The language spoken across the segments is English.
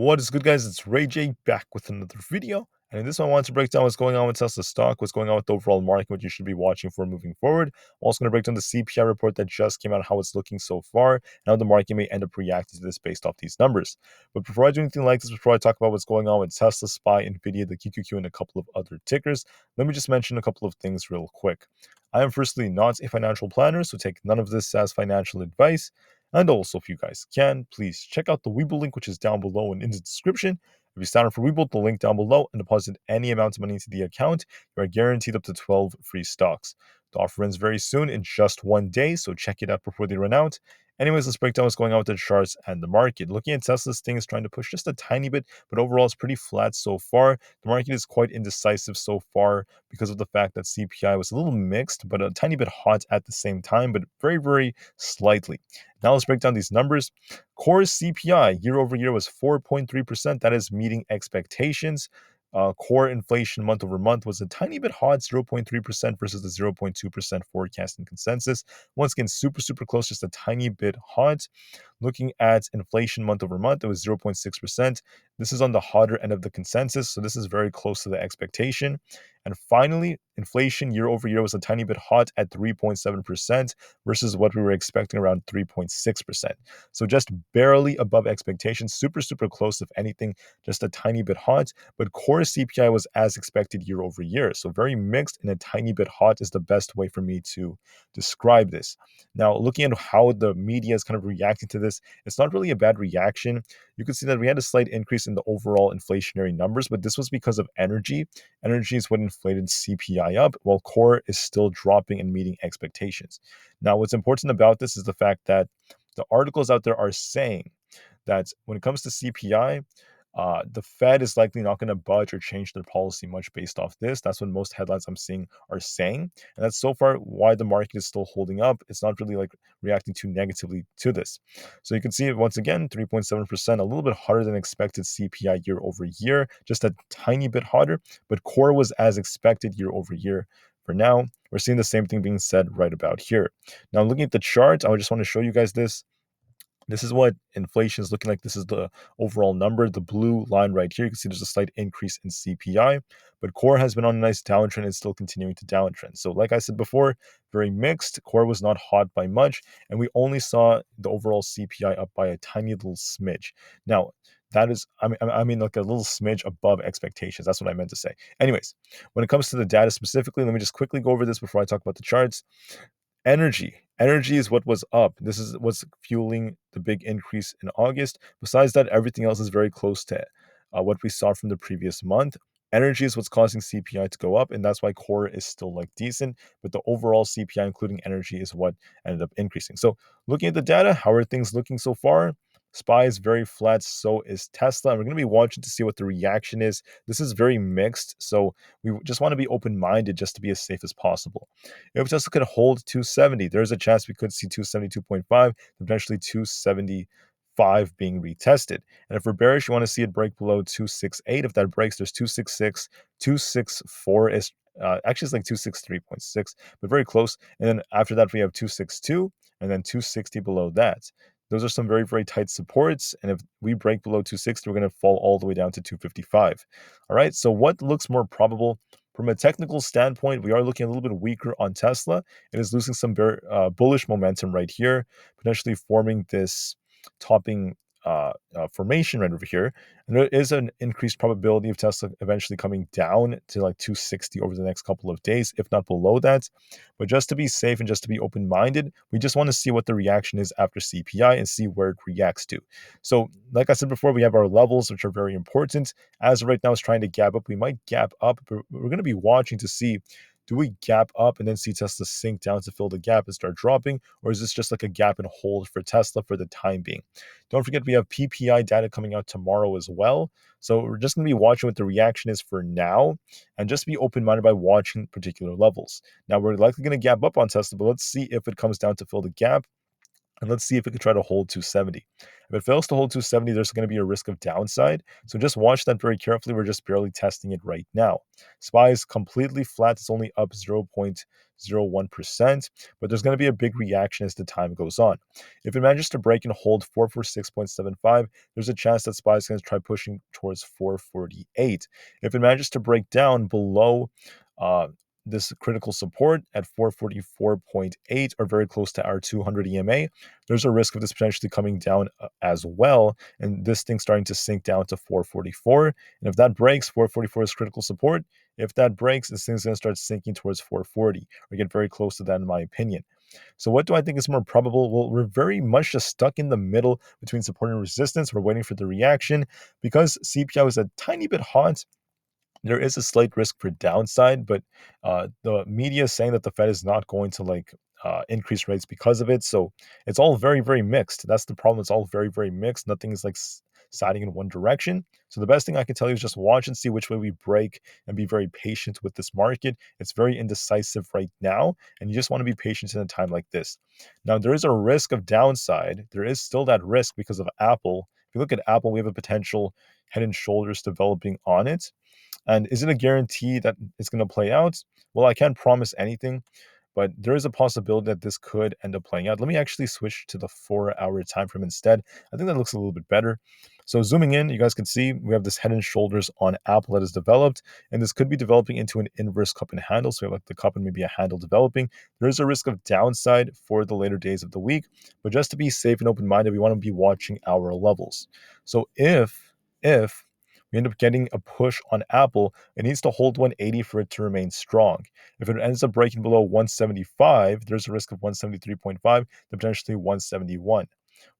What is good, guys? It's Ray J back with another video. And in this one, I want to break down what's going on with Tesla stock, what's going on with the overall market, what you should be watching for moving forward. I'm also going to break down the CPI report that just came out, how it's looking so far, and how the market may end up reacting to this based off these numbers. But before I do anything like this, before I talk about what's going on with Tesla, SPY, Nvidia, the QQQ, and a couple of other tickers, let me just mention a couple of things real quick. I am firstly not a financial planner, so take none of this as financial advice. And also, if you guys can, please check out the Webull link, which is down below and in the description. If you sign up for Webull, the link down below, and deposit any amount of money into the account, you are guaranteed up to 12 free stocks. The offer ends very soon in just 1 day, so check it out before they run out. Anyways, let's break down what's going on with the charts and the market. Looking at Tesla's thing is trying to push just a tiny bit, but overall it's pretty flat so far. The market is quite indecisive so far because of the fact that CPI was a little mixed, but a tiny bit hot at the same time, but very, very slightly. Now let's break down these numbers. Core CPI year over year was 4.3%. That is meeting expectations. Core inflation month over month was a tiny bit hot, 0.3% versus the 0.2% forecast and consensus. Once again, super, super close, just a tiny bit hot. Looking at inflation month over month, it was 0.6%. This is on the hotter end of the consensus, so this is very close to the expectation. And finally, inflation year over year was a tiny bit hot at 3.7% versus what we were expecting around 3.6%. So just barely above expectations, super, super close, if anything, just a tiny bit hot. But core CPI was as expected year over year. So very mixed and a tiny bit hot is the best way for me to describe this. Now, looking at how the media is kind of reacting to this, it's not really a bad reaction. You can see that we had a slight increase in the overall inflationary numbers, but this was because of energy. Energy is what inflated CPI up, while core is still dropping and meeting expectations. Now, what's important about this is the fact that the articles out there are saying that when it comes to CPI, the Fed is likely not going to budge or change their policy much based off this. That's what most headlines I'm seeing are saying. And that's so far why the market is still holding up. It's not really like reacting too negatively to this. So you can see it once again, 3.7%, a little bit hotter than expected CPI year over year, just a tiny bit hotter, but core was as expected year over year. For now, we're seeing the same thing being said right about here. Now, looking at the chart, I just want to show you guys this. This is what inflation is looking like. This is the overall number. The blue line right here, you can see there's a slight increase in CPI, but core has been on a nice downtrend and still continuing to downtrend. So like I said before, very mixed. Core was not hot by much, and we only saw the overall CPI up by a tiny little smidge. Now, that is, I mean like a little smidge above expectations. That's what I meant to say. Anyways, when it comes to the data specifically, let me just quickly go over this before I talk about the charts. Energy is what was up. This is what's fueling the big increase in August. Besides that, everything else is very close to what we saw from the previous month. Energy is what's causing CPI to go up, and that's why core is still like decent. But the overall CPI, including energy, is what ended up increasing. So, looking at the data, how are things looking so far? SPY is very flat, so is Tesla. And we're going to be watching to see what the reaction is. This is very mixed, so we just want to be open-minded just to be as safe as possible. If Tesla could hold 270, there's a chance we could see 272.5, potentially 275 being retested. And if we're bearish, you want to see it break below 268. If that breaks, there's 266, 264 is actually it's like 263.6, but very close. And then after that, we have 262 and then 260 below that. Those are some very, very tight supports. And if we break below 260, we're going to fall all the way down to 255. All right. So what looks more probable? From a technical standpoint, we are looking a little bit weaker on Tesla. It is losing some very bullish momentum right here, potentially forming this topping formation right over here. And there is an increased probability of Tesla eventually coming down to like 260 over the next couple of days, if not below that. But just to be safe and just to be open-minded, we just want to see what the reaction is after CPI and see where it reacts to. So like I said before, we have our levels, which are very important. As of right now, it's trying to gap up. We might gap up, but we're going to be watching to see, do we gap up and then see Tesla sink down to fill the gap and start dropping? Or is this just like a gap and hold for Tesla for the time being? Don't forget, we have PPI data coming out tomorrow as well. So we're just going to be watching what the reaction is for now and just be open-minded by watching particular levels. Now, we're likely going to gap up on Tesla, but let's see if it comes down to fill the gap. and let's see if it can try to hold 270. If it fails to hold 270, there's going to be a risk of downside. So just watch that very carefully. We're just barely testing it right now. SPY is completely flat. It's only up 0.01%, but there's going to be a big reaction as the time goes on. If it manages to break and hold 446.75, there's a chance that SPY is going to try pushing towards 448. If it manages to break down below uh, this critical support at 444.8 or very close to our 200 EMA, there's a risk of this potentially coming down as well, and this thing starting to sink down to 444. And if that breaks, 444 is critical support. If that breaks, this thing's going to start sinking towards 440 or get very close to that, in my opinion. So what do I think is more probable? Well, we're very much just stuck in the middle between support and resistance. We're waiting for the reaction. Because CPI is a tiny bit hot, there is a slight risk for downside, but the media is saying that the Fed is not going to increase rates because of it. So it's all very, very mixed. That's the problem. It's all very, very mixed. Nothing is siding in one direction. So the best thing I can tell you is just watch and see which way we break and be very patient with this market. It's very indecisive right now, and you just want to be patient in a time like this. Now, there is a risk of downside. There is still that risk because of Apple. If you look at Apple, we have a potential head and shoulders developing on it. And is it a guarantee that it's going to play out? Well, I can't promise anything, but there is a possibility that this could end up playing out. Let me actually switch to the 4-hour time frame instead. I think that looks a little bit better. So zooming in, you guys can see we have this head and shoulders on Apple that is developed, and this could be developing into an inverse cup and handle. So we have like the cup and maybe a handle developing. There is a risk of downside for the later days of the week, but just to be safe and open-minded, we want to be watching our levels. So if we end up getting a push on Apple, it needs to hold 180 for it to remain strong. If it ends up breaking below 175, there's a risk of 173.5 to potentially 171.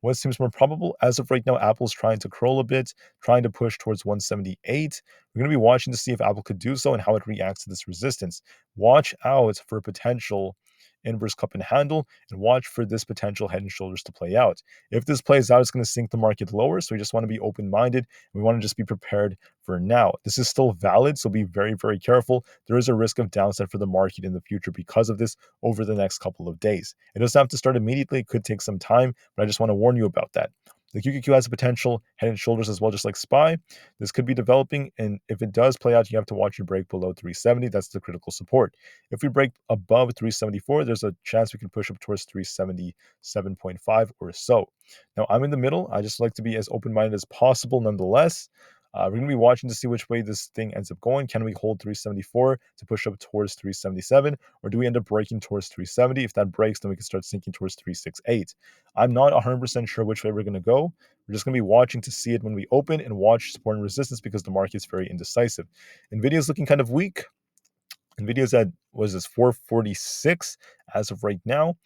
What seems more probable? As of right now, Apple's trying to curl a bit, trying to push towards 178. We're going to be watching to see if Apple could do so and how it reacts to this resistance. Watch out for a potential inverse cup and handle, and watch for this potential head and shoulders to play out. If this plays out, it's going to sink the market lower, so we just want to be open-minded. We want to just be prepared for now. This is still valid, so be very, very careful. There is a risk of downside for the market in the future because of this over the next couple of days. It doesn't have to start immediately. It could take some time, but I just want to warn you about that. The QQQ has a potential head and shoulders as well, just like SPY. This could be developing, and if it does play out, you have to watch your break below 370. That's the critical support. If we break above 374, there's a chance we can push up towards 377.5 or so. Now, I'm in the middle. I just like to be as open-minded as possible nonetheless. We're going to be watching to see which way this thing ends up going. Can we hold 374 to push up towards 377, or do we end up breaking towards 370? If that breaks, then we can start sinking towards 368. I'm not 100% sure which way we're going to go. We're just going to be watching to see it when we open and watch support and resistance because the market is very indecisive. Nvidia is looking kind of weak. Nvidia's at, was this 446 as of right now.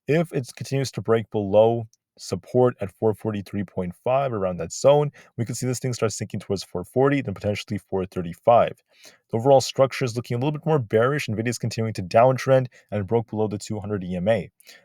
If it continues to break below support at 443.5, around that zone, we could see this thing start sinking towards 440, then potentially 435. The overall structure is looking a little bit more bearish. Nvidia is continuing to downtrend and it broke below the 200 EMA.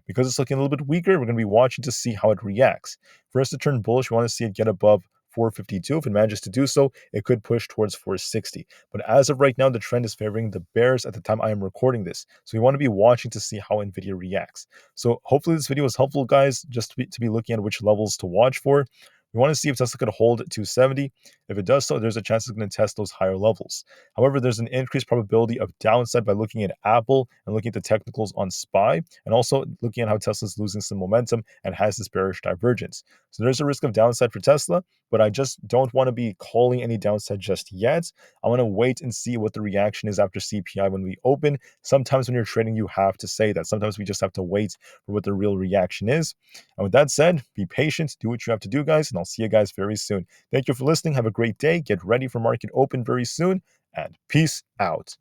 Because it's looking a little bit weaker, we're going to be watching to see how it reacts. For us to turn bullish, we want to see it get above 452. If it manages to do so, it could push towards 460. But as of right now, the trend is favoring the bears at the time I am recording this. So we want to be watching to see how Nvidia reacts. So hopefully this video was helpful, guys, just to be looking at which levels to watch for. We want to see if Tesla could hold 270. If it does so, there's a chance it's going to test those higher levels. However, there's an increased probability of downside by looking at Apple and looking at the technicals on SPY, and also looking at how Tesla's losing some momentum and has this bearish divergence. So there's a risk of downside for Tesla, but I just don't want to be calling any downside just yet. I want to wait and see what the reaction is after CPI when we open. Sometimes when you're trading, you have to say that. Sometimes we just have to wait for what the real reaction is. And with that said, be patient, do what you have to do, guys, and I'll see you guys very soon. Thank you for listening. Have a great day. Get ready for market open very soon, and peace out.